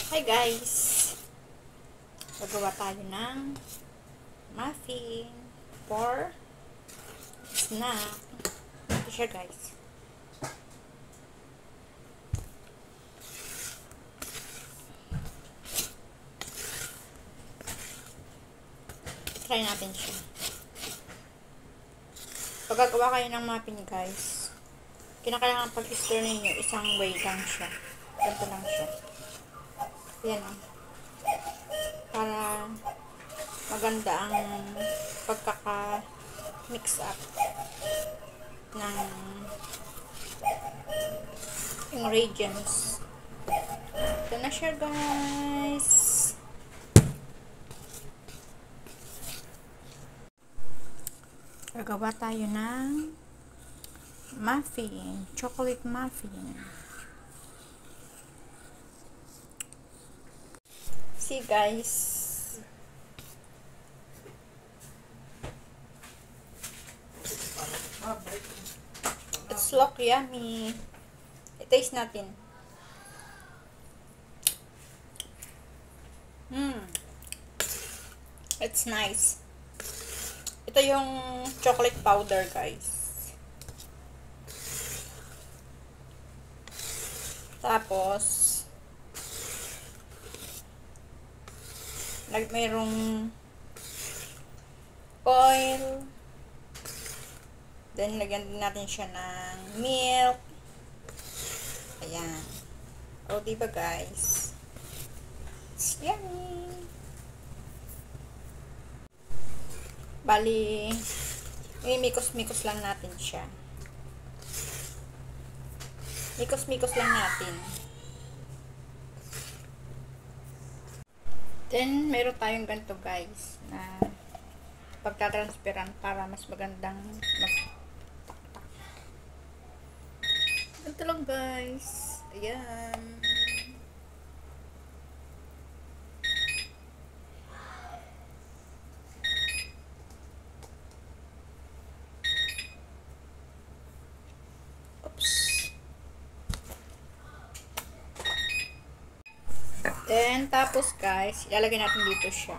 Hi guys! Gagawa tayo ng muffin for snack. Ito siya guys. Try natin siya. Pag gagawa kayo ng muffin guys, kinakailangan pag-stir ninyo, isang way lang siya. Ganito lang siya. Yan o. Para maganda ang pagkaka-mix up ng ingredients. Ito na siya guys. Gagawa tayo ng muffin, chocolate muffin. See guys, it's look yummy. I-taste natin. It's nice. Ito yung chocolate powder guys. Tapos mayroong oil. Then lagyan din natin siya ng milk. Ayan. O diba guys? It's yummy. Bali, mikos-mikos lang natin siya. Mikos-mikos lang natin. Then, meron tayong ganito guys, na pagtatransparent para mas magandang magtaktak. Ganito lang guys. Ayan. Then, tapos guys, ilalagay natin dito siya.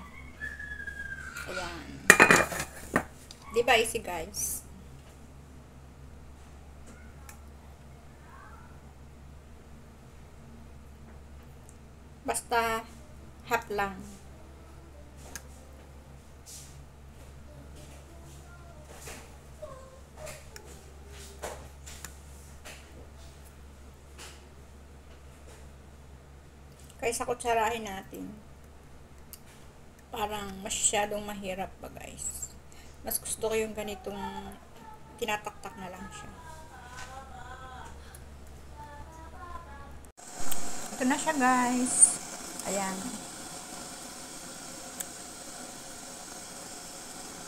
Ayan. Diba easy guys? Basta, half lang. Kaysa kutsarahin natin, parang masyadong mahirap ba guys. Mas gusto ko yung ganitong tinataktak na lang siya. Ito na siya guys. Ayan.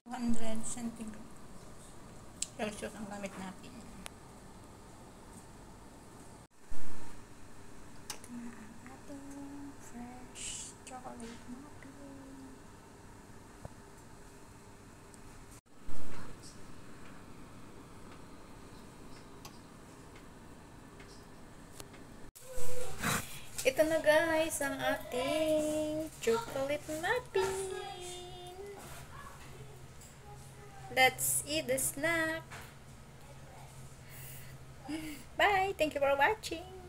200 centigrade Celsius ang gamit natin. Fresh chocolate muffin. Ito na guys ang ating chocolate muffin. Let's eat the snack. Bye. Thank you for watching.